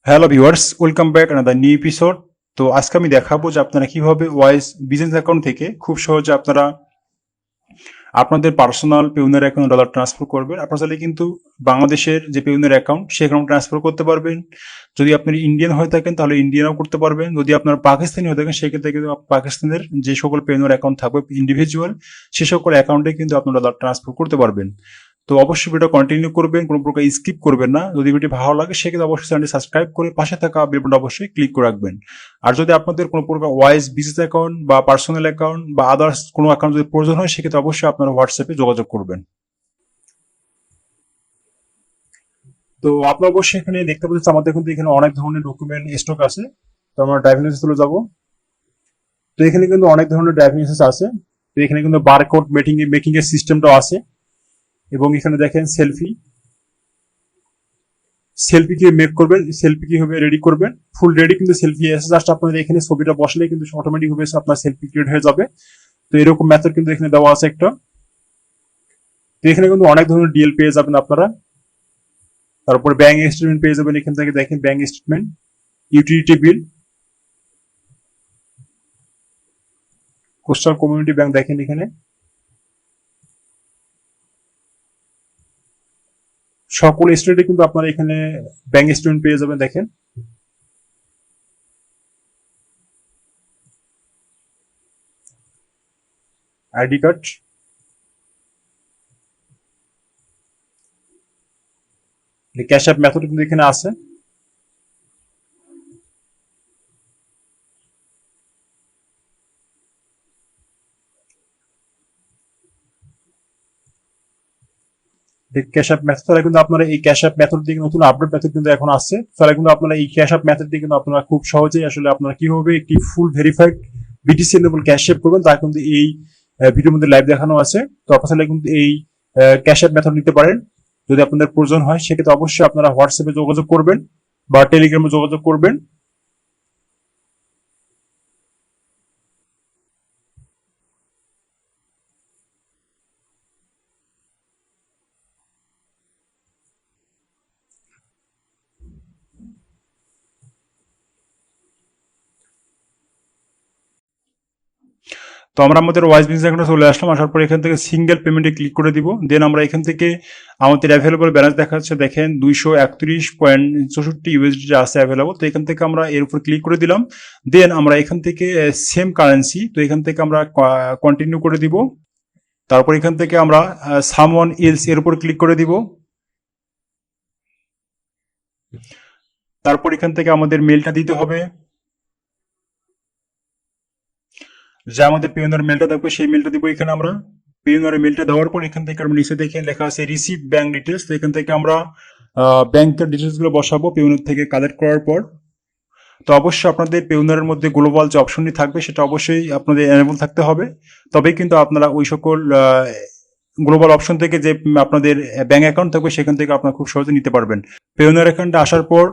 Hello viewers, welcome back another new episode. তো আজকে আমি দেখাবো যে আপনারা কিভাবে ওয়াইজ বিজনেস অ্যাকাউন্ট থেকে খুব সহজে আপনারা আপনাদের পার্সোনাল পেউনের অ্যাকাউন্ট ডলার ট্রান্সফার করবেন। আপনারা চাইলে কিন্তু বাংলাদেশের যে পেউনের অ্যাকাউন্ট সে অ্যাকাউন্ট ট্রান্সফার করতে পারবেন। যদি আপনি ইন্ডিয়ান হয়ে থাকেন তাহলে ইন্ডিয়ানও করতে পারবেন। যদি আপনার পাকিস্তানি হয়ে থাকেন সেক্ষেত্রে কিন্তু পাকিস্তানের যে সকল পেউনের অ্যাকাউন্ট থাকবে ইন্ডিভিজুয়াল, সে সকল অ্যাকাউন্টে কিন্তু আপনার ডলার ট্রান্সফার করতে পারবেন। তো অবশ্যই ভিডিও কন্টিনিউ করবেন, কোনো প্রকার স্কিপ করবেন না। যদি ভিডিও ভালো লাগে সেক্ষেত্রে অবশ্যই চ্যানেলটি সাবস্ক্রাইব করে পাশে থাকা বেল বাটনটা অবশ্যই ক্লিক করে রাখবেন। আর যদি আপনাদের কোনো প্রকার ওয়াইজ বিজনেস অ্যাকাউন্ট বা পার্সোনাল অ্যাকাউন্ট বা আদার্স কোনো অ্যাকাউন্ট যদি প্রয়োজন হয় সেক্ষেত্রে অবশ্যই আপনারা হোয়াটসঅ্যাপে যোগাযোগ করবেন। তো আপনারা অবশ্যই এখানে দেখতে পাচ্ছেন আমাদের কিন্তু এখানে অনেক ধরনের ডকুমেন্ট স্টক আছে। তো আমরা ড্রাইভিং লাইসেন্স চলে যাবো। তো এখানে কিন্তু অনেক ধরনের ড্রাইভিং লাইসেন্স আছে। তো এখানে কিন্তু বারকোড মেকিং এর সিস্টেমটাও আছে। এবং এখানে দেখেন সেলফি কি মেক করবেন, সেলফি কিভাবে রেডি করবেন, ফুল রেডি কিন্তু সেলফি আছে। জাস্ট আপনাদের এখানে ছবিটা বসলে কিন্তু অটোমেটিক ভাবে আপনার সেলফি ক্রিয়েট হয়ে যাবে। তো এরকম মেথড কিন্তু এখানে দেওয়া আছে একটা। তো এখানে কিন্তু অনেক ধরনের ডিএল পেয়ে যাবেন আপনারা। তারপর ব্যাংক স্টেটমেন্ট পেয়ে যাবেন। এখান থেকে দেখেন bank statement, utility bill, coastal community bank দেখেন এখানে সকল স্টেটে কিন্তু আপনারা এখানে ব্যাংক স্টেটমেন্ট পেয়ে যাবেন। দেখেন ID card, cash app method কিন্তু এখানে আছে। ক্যাশ অ্যাপ মেথড তারা কিন্তু আপনারা এই ক্যাশ অ্যাপ মেথড দিয়ে নতুন আপডেট মেথড কিন্তু এখন আসছে। তারা কিন্তু আপনারা এই ক্যাশ অ্যাপ মেথড দিয়ে কিন্তু আপনারা খুব সহজেই আসলে আপনারা কিভাবে একটি full verified BTC enable Cash App করবেন তা কিন্তু এই ভিডিওর মধ্যে লাইভ দেখানো আছে। তো আপনারা কিন্তু এই ক্যাশ অ্যাপ মেথড নিতে পারেন। যদি আপনাদের প্রয়োজন হয় সেক্ষেত্রে অবশ্যই আপনারা হোয়াটসঅ্যাপে যোগাযোগ করবেন বা টেলিগ্রামে যোগাযোগ করবেন। তো আমরা আমাদের ওয়াইজ বিজনেস অ্যাকাউন্টে চলে আসলাম। আসার পর এখান থেকে সিঙ্গেল পেমেন্টে ক্লিক করে দিব। দেন আমরা এখান থেকে আমাদের অ্যাভেলেবল ব্যালেন্স দেখাচ্ছে, দেখেন 231.64 ইউএসডি আছে অ্যাভেলেবল। তো এখান থেকে আমরা এর উপর ক্লিক করে দিলাম। দেন আমরা এখান থেকে সেম কারেন্সি, তো এখান থেকে আমরা কন্টিনিউ করে দিব। তারপর এখান থেকে আমরা সামওয়ান এলস এর উপর ক্লিক করে দিব। তারপর এখান থেকে আমাদের মেলটা দিতে হবে, যে আমাদের পেওনার মেলটা থাকবে সেই মেলটা দিব এখানে আমরা। পেওনার মেলটা দেওয়ার পর এখান থেকে আমরা নিচে দেখে লেখা আছে রিসিভ ব্যাংক ডিটেলস। তো এখান থেকে আমরা ব্যাংকের ডিটেলস গুলো বসাবো পেওনার থেকে কালেক্ট করার পর। তো অবশ্যই আপনাদের পেওনারের মধ্যে গ্লোবাল যে অপশনটি থাকবে সেটা অবশ্যই আপনাদের এনেবল থাকতে হবে। তবেই কিন্তু আপনারা ওই সকল গ্লোবাল অপশন থেকে যে আপনাদের ব্যাংক অ্যাকাউন্ট থাকবে সেখান থেকে আপনারা খুব সহজে নিতে পারবেন। পেওনার অ্যাকাউন্টে আসার পর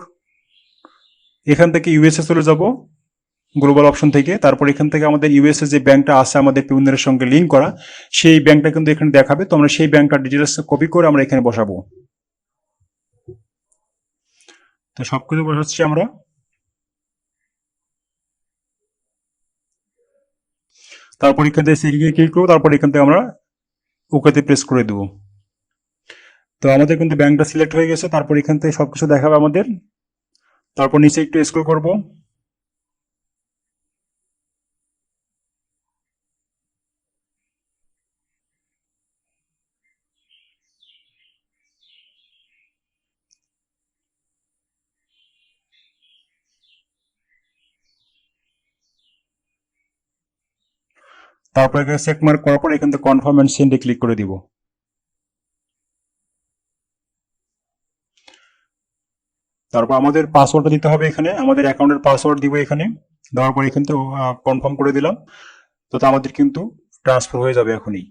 এখান থেকে ইউএসএ চলে যাব গ্লোবাল অপশন থেকে। তারপর এখান থেকে আমাদের ইউএসএ যে ব্যাংকটা আছে আমাদের পেউনের সঙ্গে লিঙ্ক করা, সেই ব্যাংকটা কিন্তু এখানে দেখাবে। তো আমরা সেই ব্যাংকটার ডিটেলস কপি করে আমরা এখানে বসাবো। তো সবকিছু বসাচ্ছি আমরা। তারপর এখান থেকে সিরিকে ক্লিক করবো। তারপর এখান থেকে আমরা ওকেতে প্রেস করে দেবো। তো আমাদের কিন্তু ব্যাংকটা সিলেক্ট হয়ে গেছে। তারপর এখান থেকে সবকিছু দেখাবে আমাদের। তারপর নিচে একটু স্ক্রল করব। তারপর এখানে চেক মার্ক করার পর এখান থেকে কনফার্ম এন্ড সেন্ডে ক্লিক করে দিব। তারপর আমাদের পাসওয়ার্ডটা দিতে হবে এখানে, আমাদের অ্যাকাউন্টের পাসওয়ার্ড দিব এখানে। দেওয়ার পর এখান থেকে কনফার্ম করে দিলাম। তো আমাদের কিন্তু ট্রান্সফার হয়ে যাবে এখনই।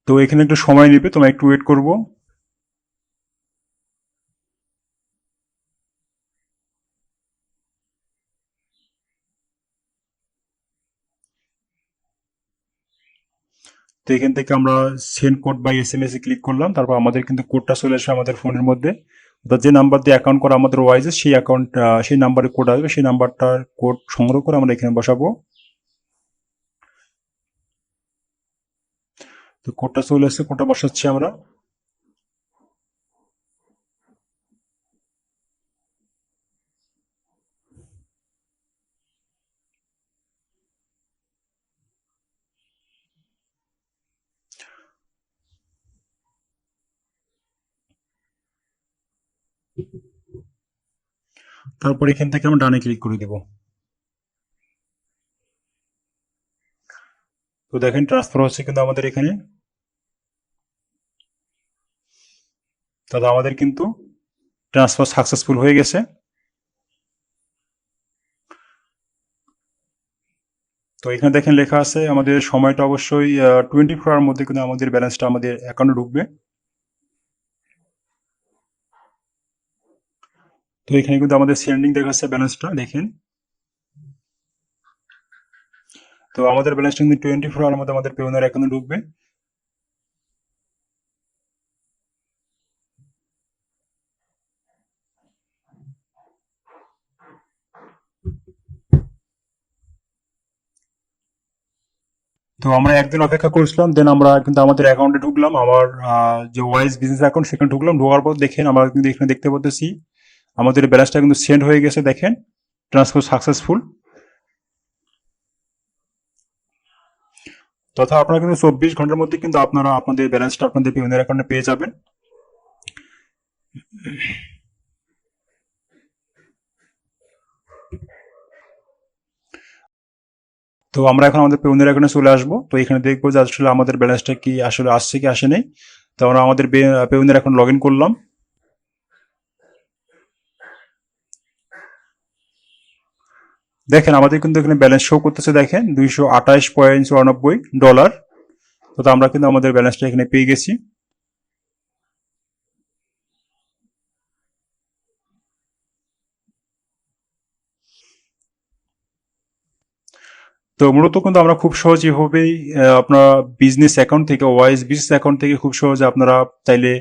তো এখানে একটু সময় নেবে, তোমরা একটু ওয়েট করবো। তো এখান থেকে আমরা সেন্ড কোড বাই SMS এ ক্লিক করলাম, তারপর আমাদের কিন্তু কোডটা চলে আসবে আমাদের ফোনের মধ্যে। অর্থাৎ যে নাম্বার দিয়ে অ্যাকাউন্ট করা আমাদের ওয়াইজে সেই অ্যাকাউন্ট সেই নাম্বারে কোড আসবে, সেই নাম্বারটার কোড সংগ্রহ করে আমরা এখানে বসাবো। তো কোডটা চলে আসছে, কোডটা বসাচ্ছি আমরা। তারপর এখান থেকে আমরা ডানে ক্লিক করে দেব। তো দেখেন ট্রান্সফার হচ্ছে কিন্তু আমাদের এখানে। তাহলে আমাদের কিন্তু ট্রান্সফার সাকসেসফুল হয়ে গেছে। তো এখানে দেখেন লেখা আছে আমাদের সময়টা অবশ্যই 24 আওয়ার মধ্যে কিন্তু আমাদের ব্যালেন্সটা আমাদের অ্যাকাউন্টে ঢুকবে। তো এখানে কিন্তু আমাদের সেন্ডিং দেখাচ্ছে ব্যালেন্সটা দেখেন। তো আমাদের ব্যালেন্সটা কিন্তু 24 আওয়ার মধ্যে আমাদের পেওনার অ্যাকাউন্টে ঢুকবে। তো আমরা একদিন অপেক্ষা করেছিলাম, দেন আমরা কিন্তু আমাদের অ্যাকাউন্টে ঢুকলাম। আমার যে ওয়াইজ বিজনেস অ্যাকাউন্ট সেখানে ঢুকলাম। ঢোকার পর দেখেন আমরা কিন্তু এখানে দেখতে পাচ্ছি আমাদের ব্যালেন্সটা কিন্তু সেন্ড হয়ে গেছে। দেখেন ট্রান্সফার সাকসেসফুল। তথা আপনারা কিন্তু 24 ঘন্টার মধ্যে কিন্তু আপনারা আপনাদের ব্যালেন্সটা আপনাদের পেওনার অ্যাকাউন্টে পেয়ে যাবেন। তো আমরা এখন আমাদের পেওনার অ্যাকাউন্টে চলে আসবো। তো এখানে দেখবো যে আসলে আমাদের ব্যালেন্সটা কি আসলে আসছে কি আসে নাই। তো আমরা আমাদের পেওনার অ্যাকাউন্ট লগ ইন করলাম। দেখেন আমাদের কিন্তু এখানে ব্যালেন্স শো করতেছে, দেখেন $228.94। তো আমরা কিন্তু আমাদের ব্যালেন্সটা এখানে পেয়ে গেছি। তো মূলত কিন্তু আমরা খুব সহজে এভাবেই আপনার বিজনেস অ্যাকাউন্ট থেকে ওয়াইজ বিজনেস অ্যাকাউন্ট থেকে খুব সহজে আপনারা চাইলে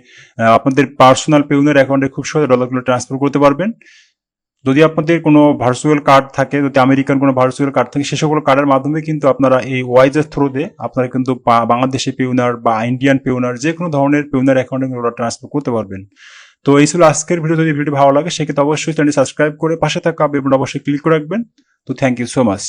আপনাদের পার্সোনাল পেউনের অ্যাকাউন্টে খুব সহজে ডলারগুলো ট্রান্সফার করতে পারবেন। যদি আপনাদের কোনো ভার্চুয়াল কার্ড থাকে, যদি আমেরিকান কোনো ভার্চুয়াল কার্ড থাকে, সে সকল কার্ডের মাধ্যমে কিন্তু আপনারা এই ওয়াইজের থ্রুতে আপনারা কিন্তু বাংলাদেশি পেউনার বা ইন্ডিয়ান পেউনার যে কোনো ধরনের পেউনার অ্যাকাউন্টে ডলার ট্রান্সফার করতে পারবেন। তো এই ছিল আজকের ভিডিও। যদি ভিডিও ভালো লাগে সেক্ষেত্রে অবশ্যই চ্যানেলটি সাবস্ক্রাইব করে পাশে থাকা বেল বাটন অবশ্যই ক্লিক করে রাখবেন। তো থ্যাংক ইউ সো মাচ।